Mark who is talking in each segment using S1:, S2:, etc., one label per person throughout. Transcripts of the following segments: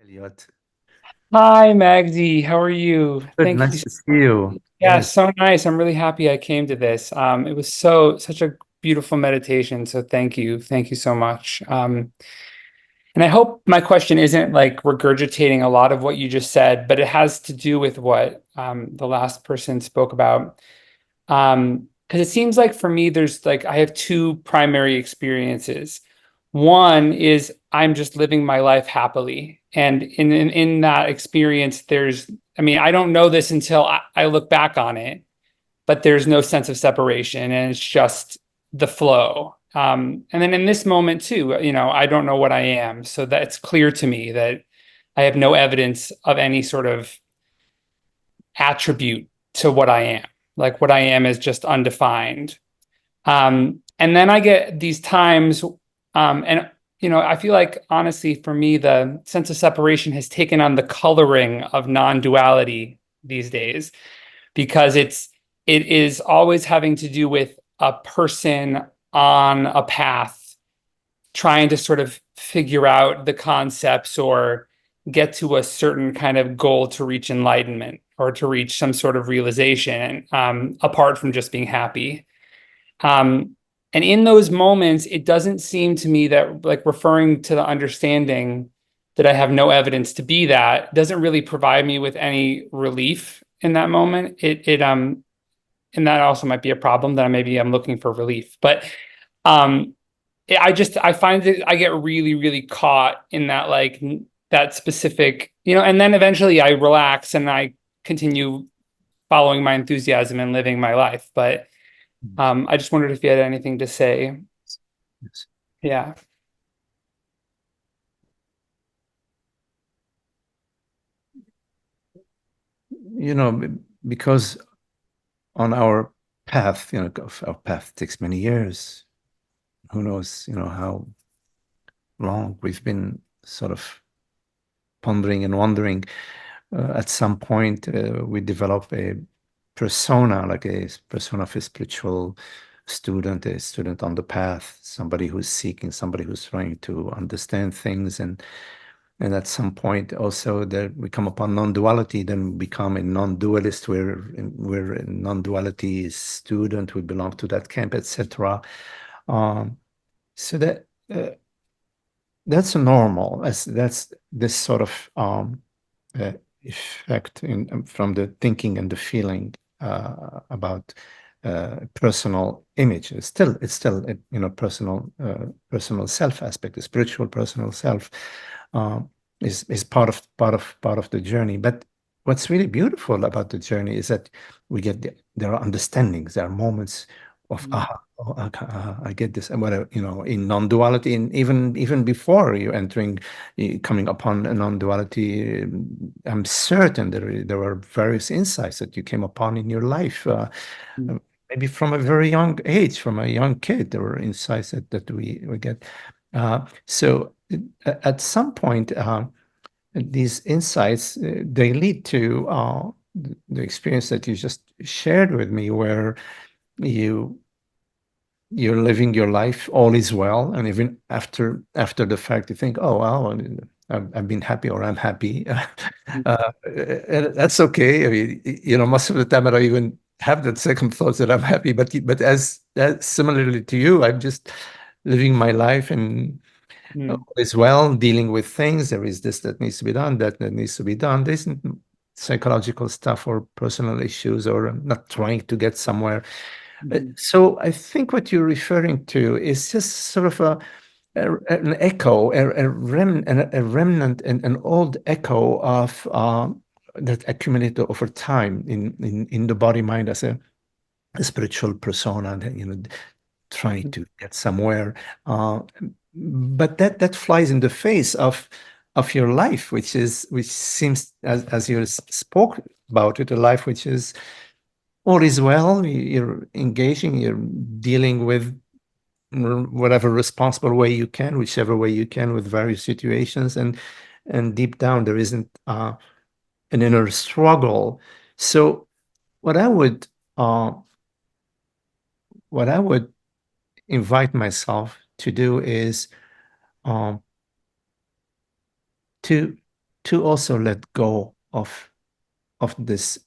S1: Elliot.
S2: Hi, Magdi. How are you?
S1: Good,
S2: Thank you.
S1: nice to see you.
S2: Yeah,
S1: Yes.
S2: so nice. I'm really happy I came to this. It was such a beautiful meditation. So thank you. Thank you so much. And I hope my question isn't like regurgitating a lot of what you just said, but it has to do with what the last person spoke about. Because it seems like for me, there's like I have two primary experiences. One is I'm just living my life happily, and in that experience, I mean, I don't know this until I look back on it, but there's no sense of separation, and it's just the flow. And then in this moment too, I don't know what I am, so that it's clear to me that I have no evidence of any sort of attribute to what I am. Like what I am is just undefined. And then I get these times, and I feel like honestly, for me, the sense of separation has taken on the coloring of non-duality these days because it is always having to do with a person on a path trying to sort of figure out the concepts or get to a certain kind of goal to reach enlightenment or to reach some sort of realization, apart from just being happy. Um, and in those moments, it doesn't seem to me that like referring to the understanding that I have no evidence to be that doesn't really provide me with any relief in that moment. And that also might be a problem that maybe I'm looking for relief. But um, I find that I get really, really caught in that like that specific, and then eventually I relax and I continue following my enthusiasm and living my life. But I just wondered if you had anything to say.
S1: Yes.
S2: Yeah.
S1: You know, because on our path, our path takes many years. Who knows, how long we've been sort of pondering and wondering. At some point, we develop a persona, like a persona of a spiritual student, a student on the path, somebody who's seeking, somebody who's trying to understand things. And at some point also that we come upon non-duality, then we become a non-dualist. We're a non-duality student. We belong to that camp, etc. Um, so uh, that's normal. That's this sort of uh, effect from the thinking and the feeling about personal image. It's still personal self aspect, the spiritual personal self uh, is part of the journey. But what's really beautiful about the journey is that there are understandings, there are moments of
S2: Mhm.
S1: aha. Oh, okay, I get this, and whatever, in non-duality, and even before you entering, coming upon a non-duality, I'm certain there were various insights that you came upon in your life, maybe from a very young age, from a young kid, there were insights that we get. So at some point, these insights they lead to the experience that you just shared with me, where you you're living your life, all is well, and even after the fact, you think, oh well, I've been happy, or I'm happy. And that's okay. I mean, most of the time I don't even have that second thoughts that I'm happy, but as similarly to you, I'm just living my life, and all
S2: Mhm.
S1: is well, dealing with things. There is this that needs to be done, that needs to be done. There isn't psychological stuff or personal issues, or I'm not trying to get somewhere.
S2: Mhm.
S1: So I think what you're referring to is just sort of an echo, a remnant, an old echo of that accumulated over time in the body mind as a spiritual persona, that, trying to get somewhere. Uh, but that flies in the face of your life, which seems, as you spoke about it, a life which is all is well. You're engaging, you're dealing with whatever responsible way you can, whichever way you can, with various situations, and deep down there isn't an inner struggle. So what I would uh, what I would invite myself to do is um, to to also let go of this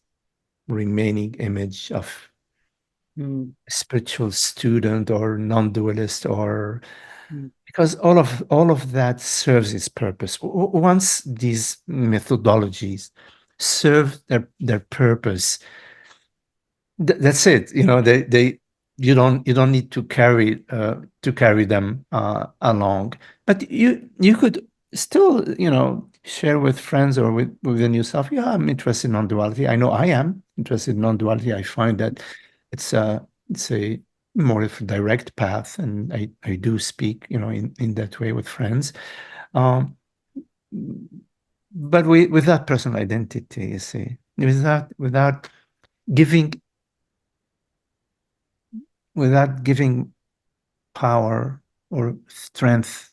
S1: remaining image of
S2: Mm,
S1: spiritual student or non-dualist, or
S2: mm,
S1: because all of that serves its purpose. Once these methodologies serve their purpose, that's it. You don't need to carry them along. But you could still, share with friends or within yourself. Yeah, I'm interested in non-duality. I know I am interested in non-duality. I find that it's a it's a more of a direct path, and I do speak, in that way with friends. Um, but with that personal identity, you see, without giving giving power or strength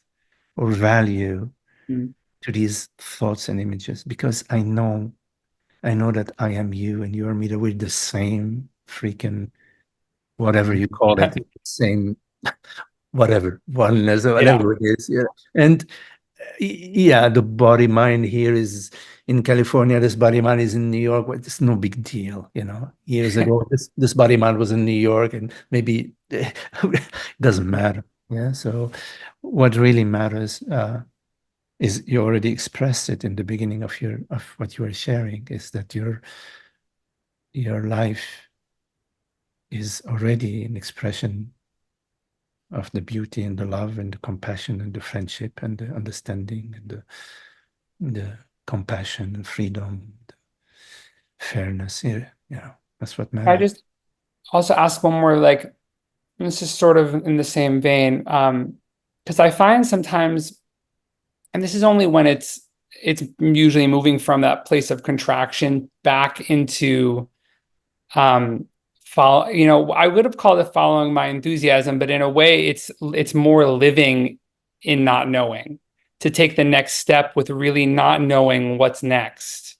S1: or value
S2: mm.
S1: to these thoughts and images, because I know that I am you and you are me, that we're the same freaking whatever you call it, same whatever oneness or
S2: Yeah.
S1: whatever it is. Yeah. And yeah, the body mind here is in California, this body mind is in New York. Well, it's no big deal, Years ago, this body mind was in New York, and maybe it doesn't matter. Yeah. So what really matters is, you already expressed it in the beginning of what you were sharing, is that your life is already an expression of the beauty and the love and the compassion and the friendship and the understanding and the compassion and freedom, fairness. Yeah, that's what
S2: I
S1: matters.
S2: just also ask one more, like, this is sort of in the same vein, because I find sometimes, and this is only when it's usually moving from that place of contraction back into follow, I would have called it following my enthusiasm, but in a way it's more living in not knowing, to take the next step with really not knowing what's next.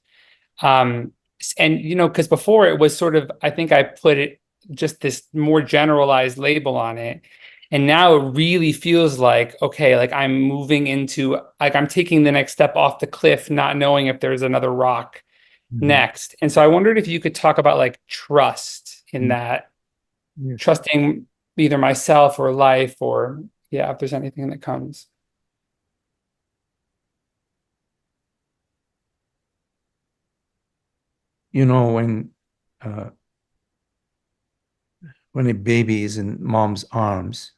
S2: um and because before it was sort of, I think I put it just this more generalized label on it, and now it really feels like, okay, like I'm moving into, like I'm taking the next step off the cliff, not knowing if there's another rock
S1: Mhm.
S2: next. And so I wondered if you could talk about like trust in that,
S1: Yes.
S2: trusting either myself or life, or yeah, if there's anything that comes.
S1: You know, uh, when a baby is in mom's arms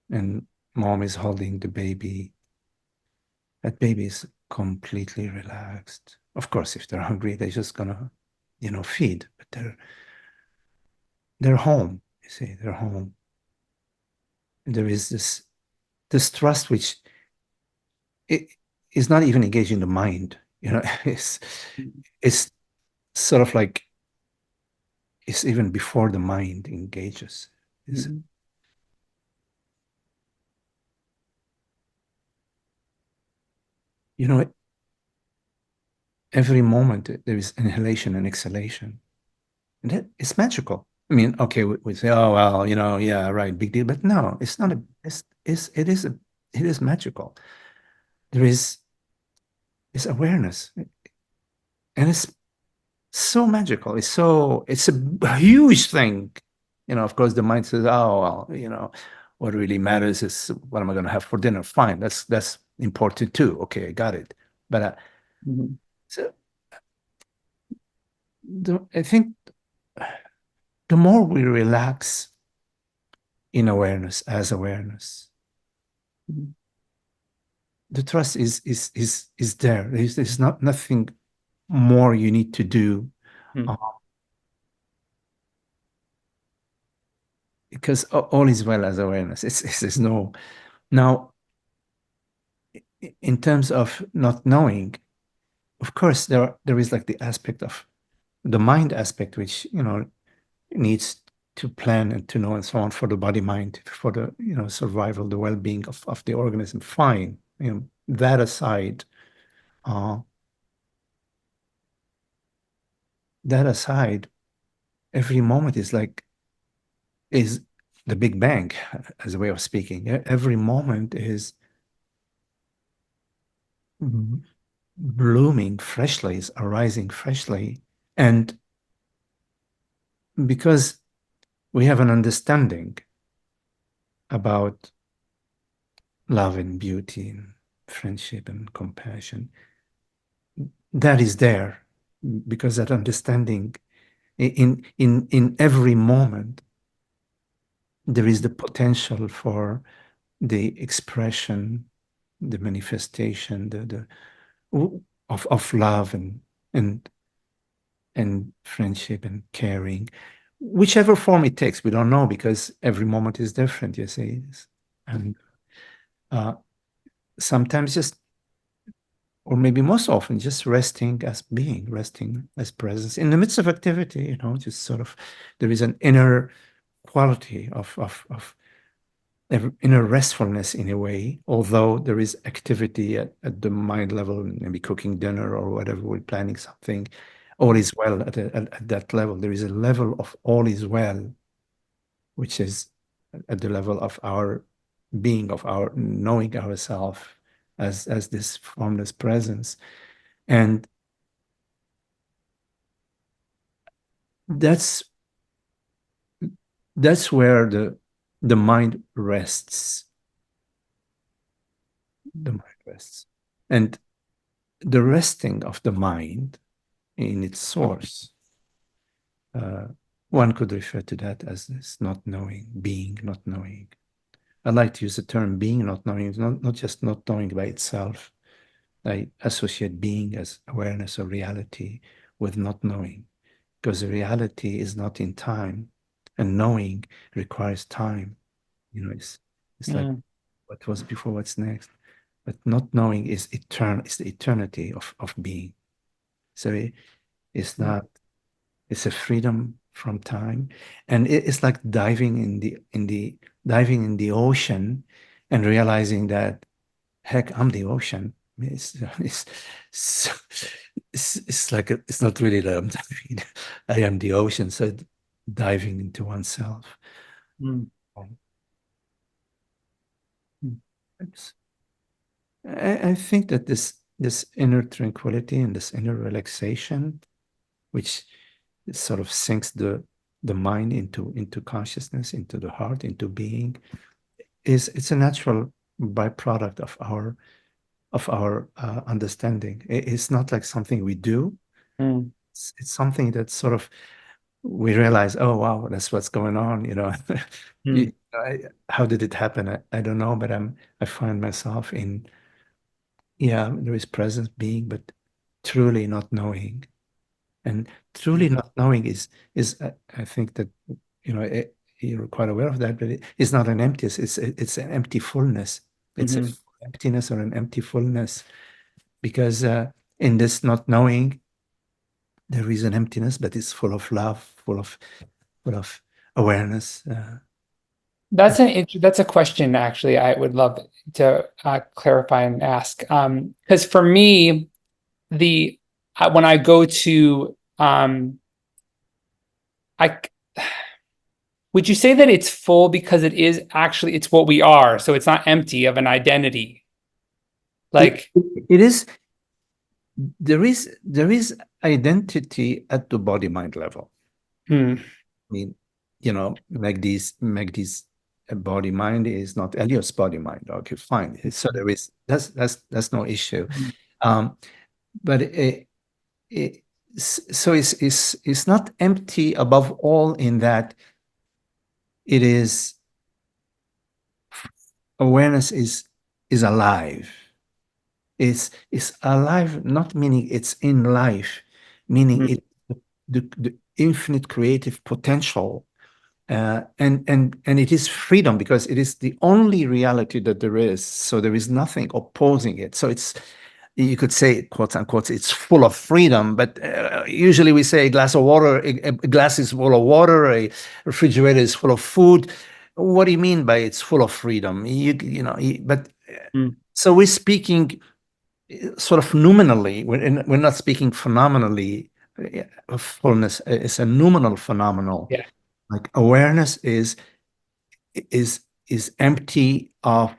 S1: and mom is holding the baby, that baby is completely relaxed. Of course, if they're hungry, they're just gonna, feed, but they're home. You see, they're home. And there is this trust which it is not even engaging the mind. It's it's sort of like it's even before the mind engages. Is
S2: Mhm.
S1: you know every moment there is inhalation and exhalation, and it's magical. I mean, okay, we say, oh well, yeah, right, big deal, but no, it's not a. It is magical. There is awareness, and it's so magical. It's a huge thing. Of course, the mind says, "Oh, well, what really matters is what am I going to have for dinner?" Fine, that's important too. Okay, I got it. But
S2: Mhm.
S1: so I think the more we relax in awareness, as awareness,
S2: Mhm.
S1: the trust is there. There's not nothing more you need to do, uh,
S2: Mhm.
S1: because all is well as awareness. There's no now. In terms of not knowing, of course, there is like the aspect of the mind aspect, which needs to plan and to know and so on, for the body mind, for the survival, the well-being of the organism. Fine, that aside, uh, that aside, every moment is the Big Bang, as a way of speaking. Every moment is blooming freshly, is arising freshly. And because we have an understanding about love and beauty and friendship and compassion, that is there, because that understanding in every moment there is the potential for the expression, the manifestation, the of love and and friendship and caring, whichever form it takes. We don't know, because every moment is different, you see. And uh, sometimes just, or maybe most often, just resting as being, resting as presence in the midst of activity, just sort of, there is an inner quality of inner restfulness in a way, although there is activity at the mind level, maybe cooking dinner or whatever, we're planning something, all is well at that level. There is a level of all is well, which is at the level of our being, of our knowing ourselves as this formless presence. And that's where the mind rests. The mind rests. And the resting of the mind in its source, one could refer to that as this not knowing, being not knowing. I like to use the term being not knowing, not just not knowing by itself. I associate being as awareness or reality with not knowing, because the reality is not in time, and knowing requires time. It's like what was before, what's next. But not knowing is eternal, it's the eternity of being. So it's not, it's a freedom from time. And it's like diving in the ocean and realizing that, heck, I'm the ocean. I mean, it's like it's not really that I'm diving. I am the ocean. So diving into oneself.
S2: Mm.
S1: Um, I think that this inner tranquility and this inner relaxation, which sort of sinks the mind into consciousness, into the heart, into being, it's a natural byproduct of our understanding. It's not like something we do.
S2: Mm.
S1: It's something that sort of we realize, oh wow, that's what's going on.
S2: Mm.
S1: How did it happen? I don't know, but I find myself in, yeah, there is presence being, but truly not knowing. And truly not knowing is I think that you're quite aware of that, but it's not an emptiness. It's an empty fullness. It's a
S2: Mhm.
S1: emptiness or an empty fullness, because in this not knowing there is an emptiness, but it's full of love, full of awareness.
S2: That's a question actually I would love to clarify and ask. Because for me, the when I go to I would you say that it's full because it is actually it's what we are, so it's not empty of an identity.
S1: It,
S2: Like,
S1: it is there is identity at the body mind level.
S2: hmm,
S1: I mean, Magdi's body mind is not Elliot's body mind. Okay, fine. So there is that's no issue. Um, but so it's not empty above all, in that it is awareness is alive. It's alive, not meaning it's in life, meaning
S2: hmm,
S1: it the infinite creative potential. And it is freedom, because it is the only reality that there is. So there is nothing opposing it. So you could say, quote unquote, it's full of freedom. But usually we say a glass of water, a glass is full of water, a refrigerator is full of food. What do you mean by it's full of freedom? But
S2: hmm,
S1: so we're speaking sort of nominally. We're not speaking phenomenally. Fullness is a nominal phenomenal.
S2: yeah,
S1: Like awareness is is empty of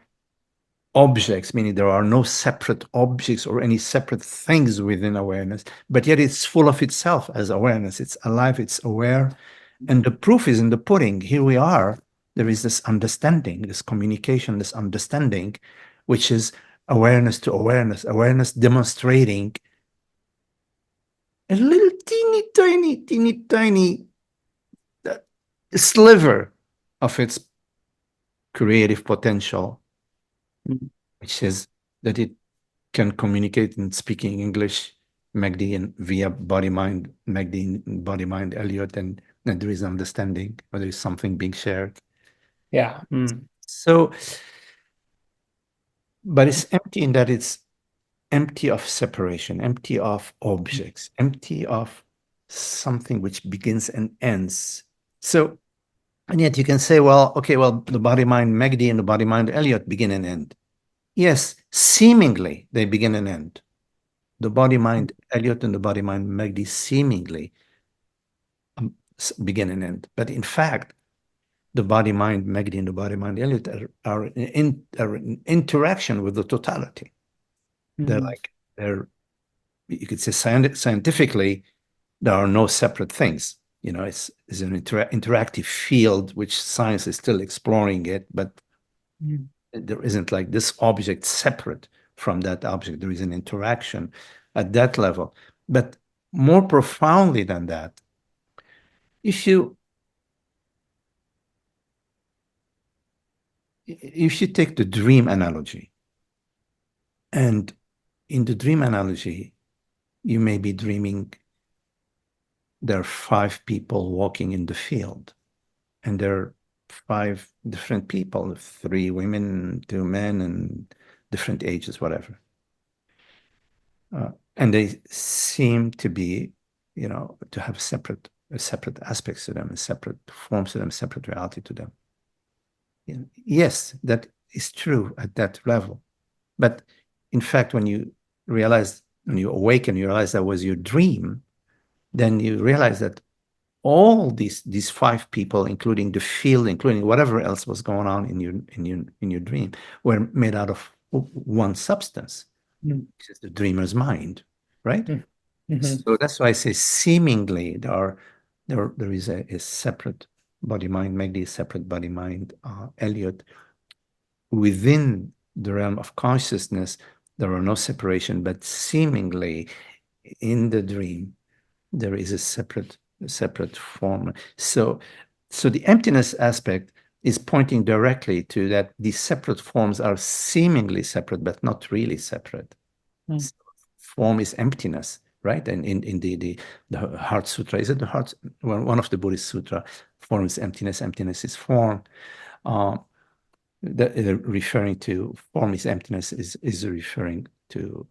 S1: objects, meaning there are no separate objects or any separate things within awareness, but yet it's full of itself as awareness. It's alive, it's aware. And the proof is in the pudding. Here we are. There is this understanding, this communication, this understanding, which is awareness to awareness, awareness demonstrating a little teeny tiny sliver of its creative potential, which is that it can communicate in speaking English, Magdi, and via body mind, Magdi, body mind, Elliot, and there is understanding, or there is something being shared.
S2: Yeah.
S1: So, but it's empty in that it's empty of separation, empty of objects, empty of something which begins and ends. So, and yet you can say, well, okay, well, the body mind Magdi and the body mind Elliot begin and end. Yes, seemingly they begin and end. The body mind Elliot and the body mind Magdi seemingly begin and end. But in fact, the body mind Magdi and the body mind Elliot are in interaction with the totality. They're like, you could say scientifically, there are no separate things. You know, it's an interactive field, which science is still exploring it, but there isn't like this object separate from that object. There is an interaction at that level. But more profoundly than that, if you take the dream analogy, and in the dream analogy, you may be dreaming there are 5 people walking in the field, and there are 5 different people, 3 women, 2 men, and different ages, whatever. And they seem to be, you know, to have separate aspects to them, separate forms to them, separate reality to them. Yes, that is true at that level. But in fact, when you awaken, you realize that was your dream, then you realize that all these 5 people, including the field, including whatever else was going on in your dream, were made out of one substance, which is the dreamer's mind, right? So that's why I say seemingly there is a separate body mind, Magdi, a separate body mind, Elliot. Within the realm of consciousness, there are no separation, but seemingly in the dream, there is a separate form. So the emptiness aspect is pointing directly to that these separate forms are seemingly separate, but not really separate. So form is emptiness, right? And in the Heart Sutra, is it the Heart? One of the Buddhist sutra, form is emptiness, emptiness is form. Referring to form is emptiness is referring to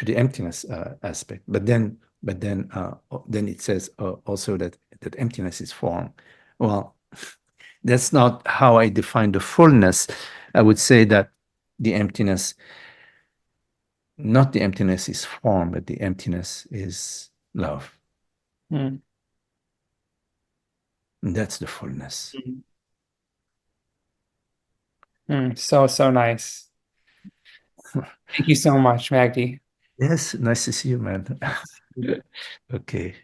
S1: the emptiness aspect. But then it says also that emptiness is form. Well, that's not how I define the fullness. I would say that the emptiness, not the emptiness is form, but the emptiness is love. And that's the fullness.
S2: So nice. Thank you so much, Magdi.
S1: Yes, nice to see you, man. Okay.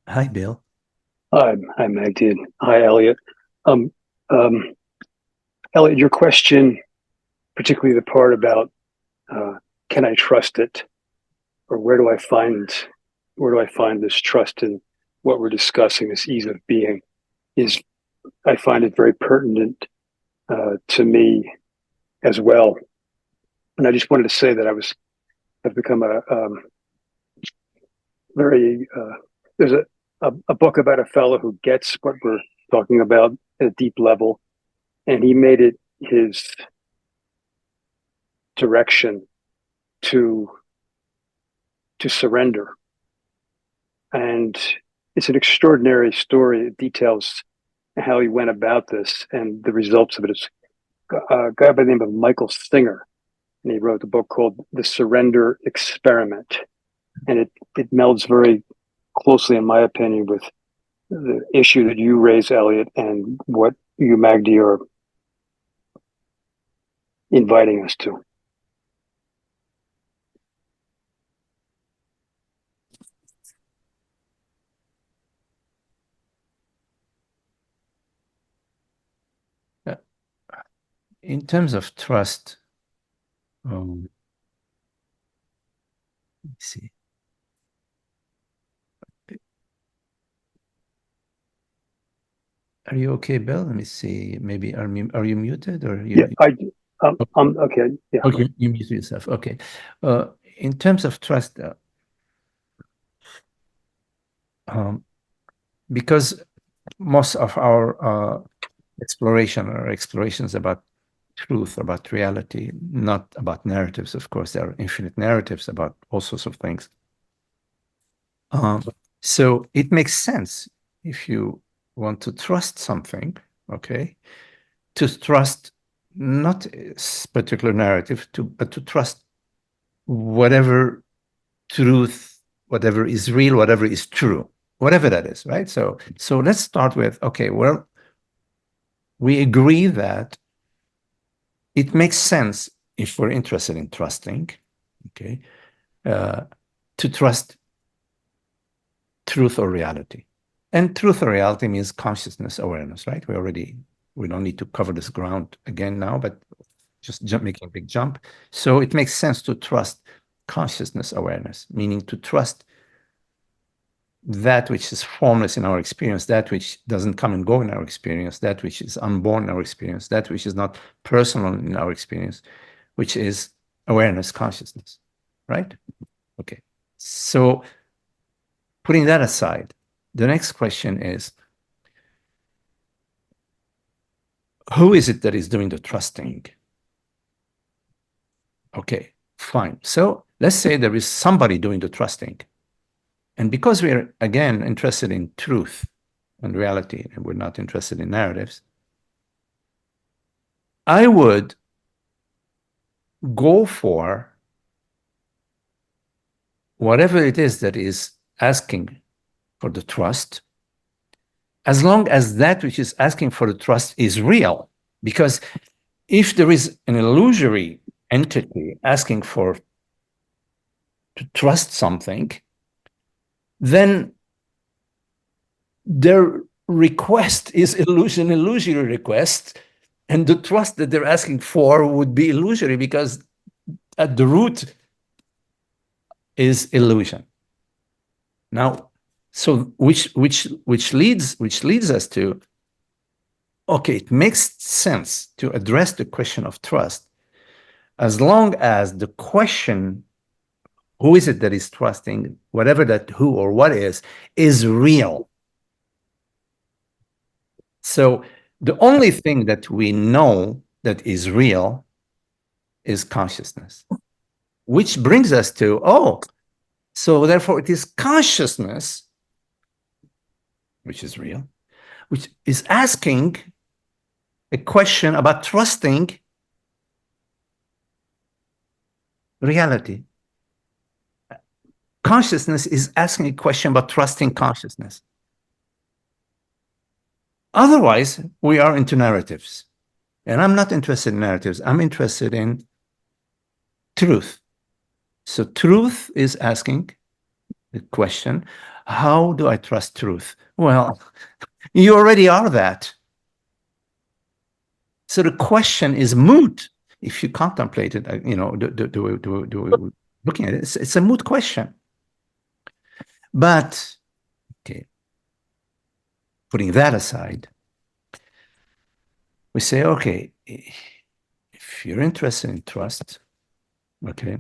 S1: Hi, Bill.
S3: Hi, Magdi. Hi, Elliot. Elliot, your question, particularly the part about can I trust it, or where do I find this trust in what we're discussing, this ease of being, is I find it very pertinent to me as well. And I just wanted to say that I've become a very there's a book about a fellow who gets what we're talking about at a deep level, and he made it his direction to surrender. And it's an extraordinary story. It details how he went about this and the results of it. It's a guy by the name of Michael Singer, and he wrote a book called The Surrender Experiment. And it melds very closely, in my opinion, with the issue that you raise, Elliot, and what you, Magdi, are inviting us to.
S1: In terms of trust, let's see. Are you okay, Bill? Let me see. Maybe are you muted or you?
S3: Yeah, I'm okay. Yeah.
S1: Okay, you mute yourself. Okay. In terms of trust, because most of our explorations about truth, about reality, not about narratives. Of course, there are infinite narratives about all sorts of things. So it makes sense if you want to trust something, okay, to trust not a particular narrative, but to trust whatever truth, whatever is real, whatever is true, whatever that is, right? So let's start with, okay, well, we agree that it makes sense if we're interested in trusting, okay, to trust truth or reality. And truth or reality means consciousness awareness, right? We don't need to cover this ground again now, but just making a big jump. So it makes sense to trust consciousness awareness, meaning to trust that which is formless in our experience, that which doesn't come and go in our experience, that which is unborn in our experience, that which is not personal in our experience, which is awareness, consciousness, right? Okay. So putting that aside, the next question is, who is it that is doing the trusting? Okay, fine. So let's say there is somebody doing the trusting. And because we're, again, interested in truth and reality, and we're not interested in narratives, I would go for whatever it is that is asking for the trust, as long as that which is asking for the trust is real. Because if there is an illusory entity asking to trust something, then their request is illusory request, and the trust that they're asking for would be illusory because at the root is illusion. Now, so which leads us to, okay, it makes sense to address the question of trust as long as the question, who is it that is trusting, whatever that who or what is real. So the only thing that we know that is real is consciousness, which brings us to, oh, so therefore it is consciousness, which is real, which is asking a question about trusting reality. Consciousness is asking a question about trusting consciousness. Otherwise, we are into narratives. And I'm not interested in narratives. I'm interested in truth. So truth is asking the question, how do I trust truth? Well, you already are that. So the question is moot. If you contemplate it, looking at it, it's a moot question. But, okay, putting that aside, we say, okay, if you're interested in trust, okay,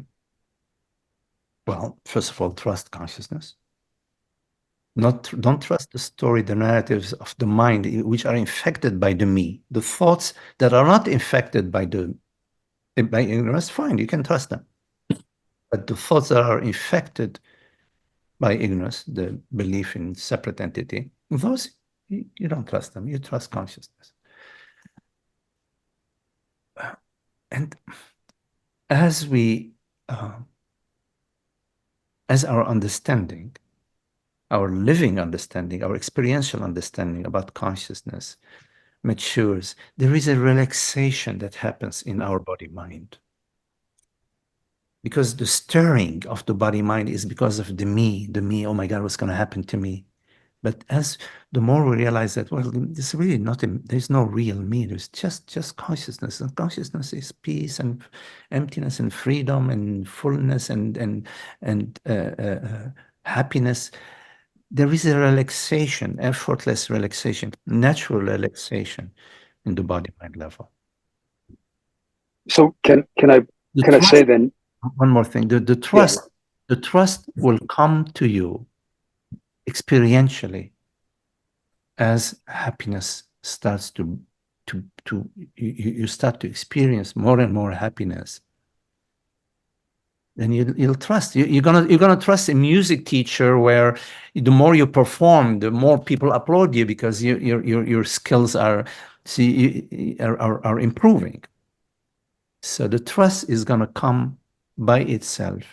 S1: well, first of all, trust consciousness. Don't trust the story, the narratives of the mind, which are infected by the me. The thoughts that are not infected by ignorance, fine, you can trust them. But the thoughts that are infected by ignorance, the belief in separate entity, those you don't trust them. You trust consciousness. And as our understanding our living understanding, our experiential understanding about consciousness matures, there is a relaxation that happens in our body-mind. Because the stirring of the body-mind is because of the me, oh my God, what's going to happen to me? But as the more we realize that, well, there's really there's no real me, there's just consciousness, and consciousness is peace and emptiness and freedom and fullness and happiness. There is a relaxation, effortless relaxation, natural relaxation in the body-mind level.
S3: So can I say then?
S1: One more thing, the trust will come to you experientially as happiness starts you start to experience more and more happiness. Then you'll trust. You're gonna trust a music teacher where the more you perform, the more people applaud you because your skills are improving. So the trust is gonna come by itself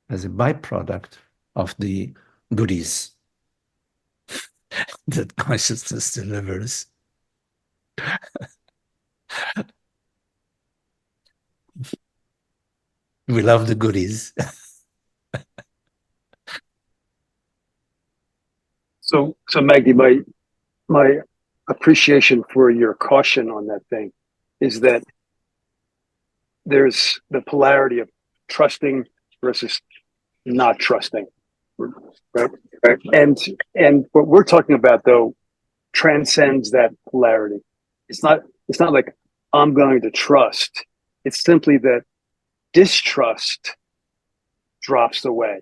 S1: as a byproduct of the goodies that consciousness delivers. We love the goodies.
S3: So Magdi, my appreciation for your caution on that thing is that there's the polarity of trusting versus not trusting, right? And what we're talking about though transcends that polarity. It's not like I'm going to trust. It's simply that distrust drops away.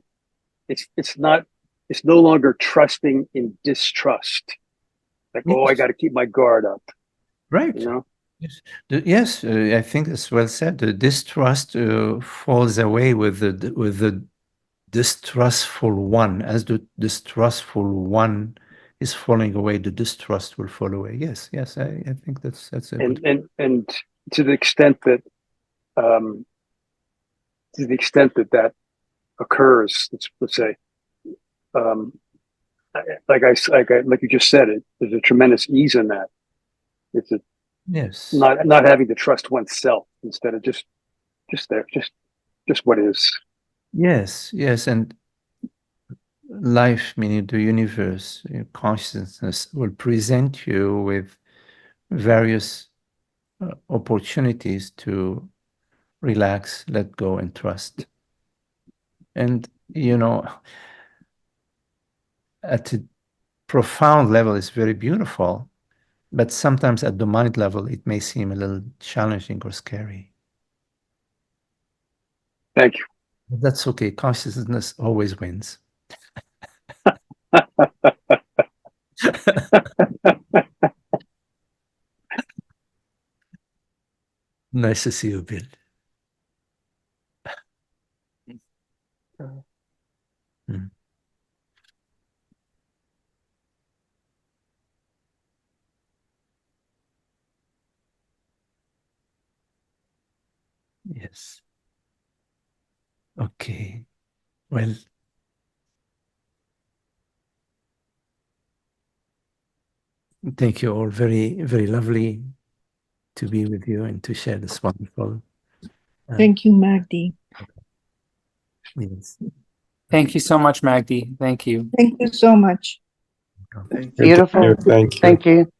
S3: It's no longer trusting in distrust. Like, oh, I got to keep my guard up.
S1: Right.
S3: You know?
S1: Yes, I think it's well said. The distrust falls away with the distrustful one. As the distrustful one is falling away, the distrust will fall away. Yes, I think that's a good.
S3: And to the extent that that occurs, let's say, like you just said, there's a tremendous ease in that. It's a
S1: Yes.
S3: Not having to trust oneself instead of just what is.
S1: Yes, and life, meaning the universe, consciousness, will present you with various opportunities to relax, let go, and trust. And at a profound level, it's very beautiful. But sometimes at the mind level, it may seem a little challenging or scary.
S3: Thank you.
S1: That's okay. Consciousness always wins. Nice to see you, Bill. Mm. Yes. Okay. Well, thank you all. Very, very lovely to be with you and to share this wonderful.
S4: Thank you, Magdi.
S1: Yes.
S2: Thank you so much, Magdi. Thank you.
S4: Thank you so much.
S5: Thank you.
S6: Beautiful.
S5: Thank you.
S6: Thank you.